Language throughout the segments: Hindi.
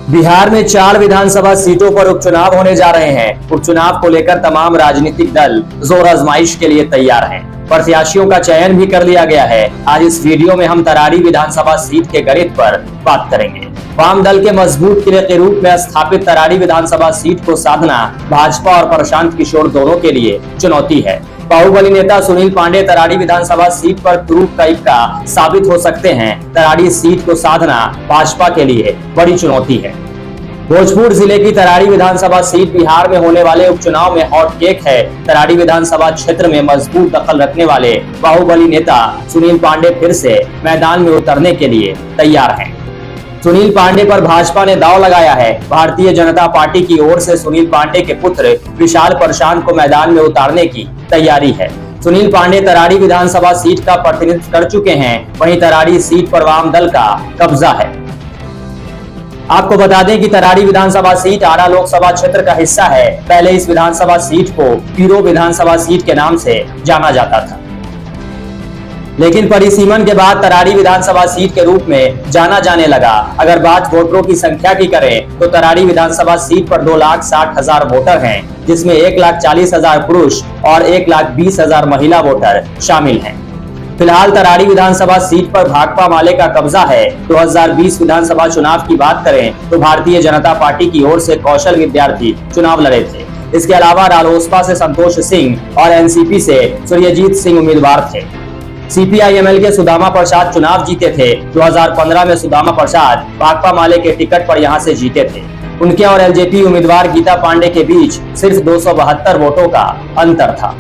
बिहार में 4 विधानसभा सीटों पर उपचुनाव होने जा रहे हैं। उपचुनाव को लेकर तमाम राजनीतिक दल जोर आजमाइश के लिए तैयार हैं। प्रत्याशियों का चयन भी कर लिया गया है। आज इस वीडियो में हम तरारी विधानसभा सीट के गणित पर बात करेंगे। वाम दल के मजबूत किले के रूप में स्थापित तरारी विधानसभा सीट को साधना भाजपा और प्रशांत किशोर दोनों के लिए चुनौती है। बाहुबली नेता सुनील पांडे तरारी विधानसभा सीट पर तुरुप का इक्का साबित हो सकते हैं। तरारी सीट को साधना भाजपा के लिए बड़ी चुनौती है। भोजपुर जिले की तरारी विधानसभा सीट बिहार में होने वाले उपचुनाव में हॉट केक है। तरारी विधानसभा क्षेत्र में मजबूत दखल रखने वाले बाहुबली नेता सुनील पांडे फिर से मैदान में उतरने के लिए तैयार हैं। सुनील पांडे पर भाजपा ने दांव लगाया है। भारतीय जनता पार्टी की ओर से सुनील पांडे के पुत्र विशाल प्रशांत को मैदान में उतारने की तैयारी है। सुनील पांडे तरारी विधानसभा सीट का प्रतिनिधित्व कर चुके हैं। वहीं तरारी सीट पर वाम दल का कब्जा है। आपको बता दें कि तरारी विधानसभा सीट आरा लोकसभा क्षेत्र का हिस्सा है। पहले इस विधानसभा सीट को पीरो विधानसभा सीट के नाम से जाना जाता था, लेकिन परिसीमन के बाद तरारी विधानसभा सीट के रूप में जाना जाने लगा। अगर बात वोटरों की संख्या की करें तो तरारी विधानसभा सीट पर 2,60,000 वोटर हैं, जिसमें 1,40,000 पुरुष और 1,20,000 महिला वोटर शामिल हैं। फिलहाल तरारी विधानसभा सीट पर भाकपा माले का कब्जा है। 2020 विधानसभा चुनाव की बात करें तो भारतीय जनता पार्टी की ओर से कौशल विद्यार्थी चुनाव लड़े थे। इसके अलावा रालोसपा से संतोष सिंह और एनसीपी से सूर्यजीत सिंह उम्मीदवार थे। सीपीआईएमएल के सुदामा प्रसाद चुनाव जीते थे। 2015 में सुदामा प्रसाद भाकपा माले के टिकट पर यहां से जीते थे। उनके और एलजेपी उम्मीदवार गीता पांडे के बीच सिर्फ 272 वोटों का अंतर था।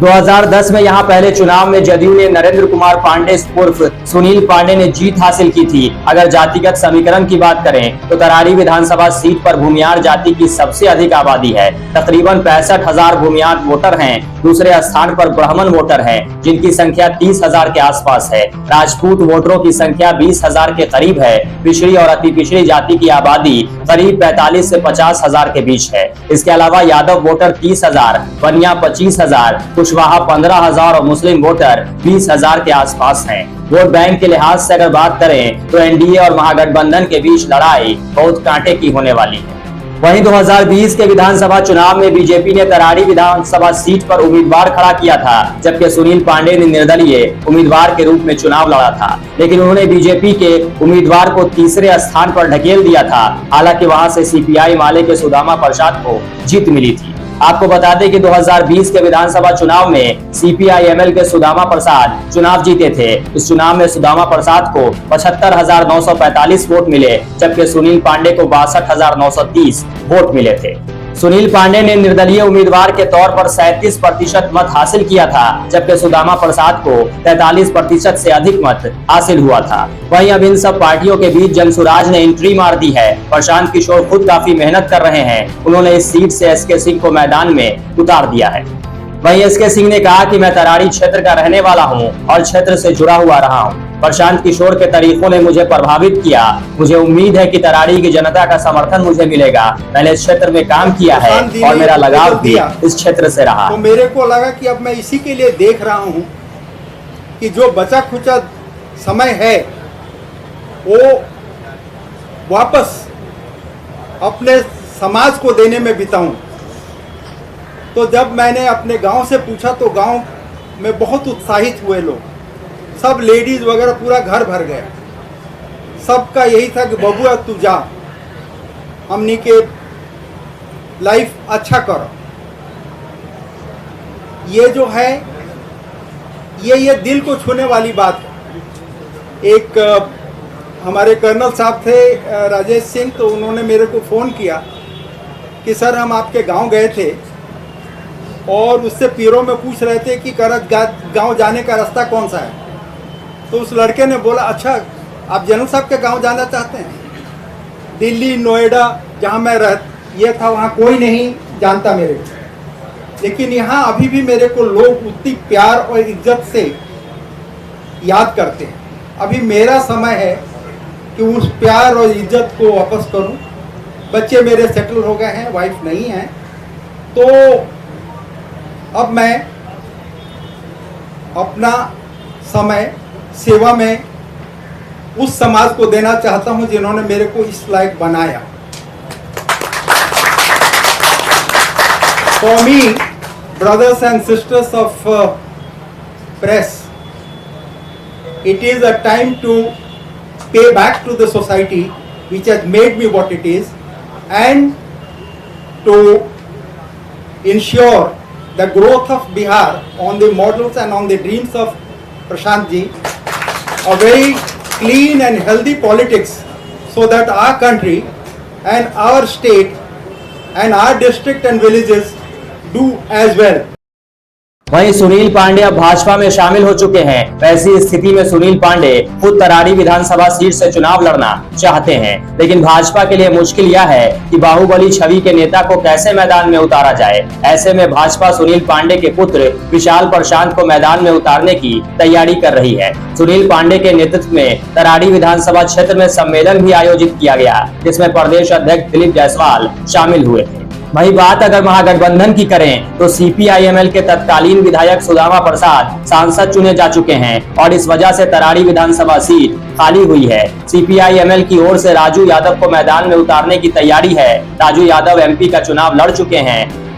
2010 में यहां पहले चुनाव में जदयू ने नरेंद्र कुमार पांडे उर्फ सुनील पांडे ने जीत हासिल की थी। अगर जातिगत समीकरण की बात करें तो तरारी विधानसभा सीट पर भूमियार जाति की सबसे अधिक आबादी है। तकरीबन 65,000 भूमियार वोटर हैं। दूसरे स्थान पर ब्राह्मण वोटर हैं, जिनकी संख्या 30,000 के आसपास है। राजपूत वोटरों की संख्या 20,000 के करीब है। पिछड़ी और अति पिछड़ी जाति की आबादी करीब 45 से 50,000 के बीच है। इसके अलावा यादव वोटर 30,000, बनिया 25,000, कुशवाहा 15,000 और मुस्लिम वोटर 20,000 के आसपास हैं। वोट बैंक के लिहाज से अगर बात करें तो एनडीए और महागठबंधन के बीच लड़ाई बहुत कांटे की होने वाली है। वहीं 2020 के विधानसभा चुनाव में बीजेपी ने तरारी विधानसभा सीट पर उम्मीदवार खड़ा किया था, जबकि सुनील पांडे ने निर्दलीय उम्मीदवार के रूप में चुनाव लड़ा था, लेकिन उन्होंने बीजेपी के उम्मीदवार को तीसरे स्थान पर ढकेल दिया था। हालांकि वहां से सीपीआई माले के सुदामा प्रसाद को जीत मिली थी। आपको बता दें कि 2020 के विधानसभा चुनाव में सीपीआईएमएल के सुदामा प्रसाद चुनाव जीते थे। इस चुनाव में सुदामा प्रसाद को 75,945 वोट मिले, जबकि सुनील पांडे को 62,930 वोट मिले थे। सुनील पांडे ने निर्दलीय उम्मीदवार के तौर पर 37% मत हासिल किया था, जबकि सुदामा प्रसाद को 43% से अधिक मत हासिल हुआ था। वहीं अब इन सब पार्टियों के बीच जनसुराज ने एंट्री मार दी है। प्रशांत किशोर खुद काफी मेहनत कर रहे हैं। उन्होंने इस सीट से एसके सिंह को मैदान में उतार दिया है। वहीं एसके सिंह ने कहा कि मैं तरारी क्षेत्र का रहने वाला हूं और क्षेत्र से जुड़ा हुआ रहा हूं। प्रशांत किशोर के तरीकों ने मुझे प्रभावित किया। मुझे उम्मीद है कि तरारी की जनता का समर्थन मुझे मिलेगा। मैंने इस क्षेत्र में काम किया है और मेरा लगाव भी इस क्षेत्र से रहा। तो मेरे को लगा कि अब मैं इसी के लिए देख रहा हूं कि जो बचा खुचा समय है वो वापस अपने समाज को देने में बिताऊं। तो जब मैंने अपने गांव से पूछा तो गांव में बहुत उत्साहित हुए लोग, सब लेडीज वगैरह, पूरा घर भर गया। सबका यही था कि बबुआ तू जा, हमनी के लाइफ अच्छा करो। ये जो है ये दिल को छूने वाली बात है। एक हमारे कर्नल साहब थे राजेश सिंह, तो उन्होंने मेरे को फ़ोन किया कि सर हम आपके गांव गए थे और उससे पीरों में पूछ रहे थे कि करज गांव जाने का रास्ता कौन सा है। तो उस लड़के ने बोला अच्छा आप जनरल साहब के गांव जाना चाहते हैं? दिल्ली, नोएडा जहां मैं ये था वहां कोई नहीं जानता मेरे को, लेकिन यहाँ अभी भी मेरे को लोग उतनी प्यार और इज्जत से याद करते हैं। अभी मेरा समय है कि उस प्यार और इज्जत को वापस करूं। बच्चे मेरे सेटल हो गए हैं, वाइफ नहीं है, तो अब मैं अपना समय सेवा में उस समाज को देना चाहता हूं जिन्होंने मेरे को इस लायक बनाया। For me, brothers and sisters of press, it is a time to pay back to the society which has made me what it is, and to ensure the growth of Bihar on the models and on the dreams of Prashant ji, a very clean and healthy politics, so that our country and our state and our district and villages do as well. वहीं सुनील पांडे अब भाजपा में शामिल हो चुके हैं। ऐसी स्थिति में सुनील पांडे खुद तरारी विधानसभा सीट से चुनाव लड़ना चाहते हैं, लेकिन भाजपा के लिए मुश्किल यह है कि बाहुबली छवि के नेता को कैसे मैदान में उतारा जाए। ऐसे में भाजपा सुनील पांडे के पुत्र विशाल प्रशांत को मैदान में उतारने की तैयारी कर रही है। सुनील पांडे के नेतृत्व में तरारी विधानसभा क्षेत्र में सम्मेलन भी आयोजित किया गया, जिसमें प्रदेश अध्यक्ष दिलीप जायसवाल शामिल हुए थे। वही बात अगर महागठबंधन की करें तो CPI-ML के तत्कालीन विधायक सुदामा प्रसाद सांसद चुने जा चुके हैं और इस वजह से तरारी विधानसभा सीट खाली हुई है। CPI-ML की ओर से राजू यादव को मैदान में उतारने की तैयारी है। राजू यादव MP का चुनाव लड़ चुके हैं।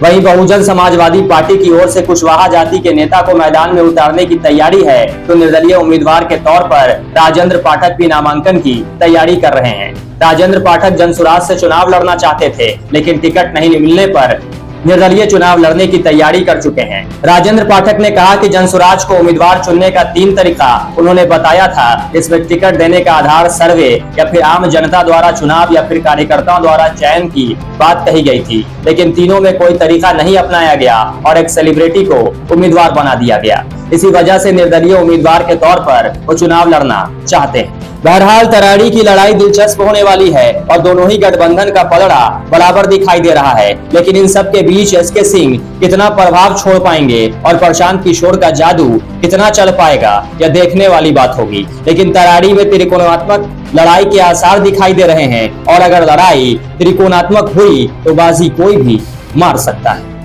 वहीं बहुजन समाजवादी पार्टी की ओर से कुशवाहा जाति के नेता को मैदान में उतारने की तैयारी है, तो निर्दलीय उम्मीदवार के तौर पर राजेंद्र पाठक भी नामांकन की तैयारी कर रहे हैं। राजेंद्र पाठक जनसुराज से चुनाव लड़ना चाहते थे, लेकिन टिकट नहीं मिलने पर निर्दलीय चुनाव लड़ने की तैयारी कर चुके हैं। राजेंद्र पाठक ने कहा कि जनसुराज को उम्मीदवार चुनने का 3 तरीका उन्होंने बताया था। इसमें टिकट देने का आधार सर्वे या फिर आम जनता द्वारा चुनाव या फिर कार्यकर्ताओं द्वारा चयन की बात कही गई थी, लेकिन तीनों में कोई तरीका नहीं अपनाया गया और एक सेलिब्रिटी को उम्मीदवार बना दिया गया। इसी वजह से निर्दलीय उम्मीदवार के तौर पर वो चुनाव लड़ना चाहते हैं। बहरहाल तरारी की लड़ाई दिलचस्प होने वाली है और दोनों ही गठबंधन का पलड़ा बराबर दिखाई दे रहा है, लेकिन इन सब के बीच SK सिंह कितना प्रभाव छोड़ पाएंगे और प्रशांत किशोर का जादू कितना चल पाएगा, यह देखने वाली बात होगी। लेकिन तरारी में त्रिकोणात्मक लड़ाई के आसार दिखाई दे रहे हैं और अगर लड़ाई त्रिकोणात्मक हुई तो बाजी कोई भी मार सकता है।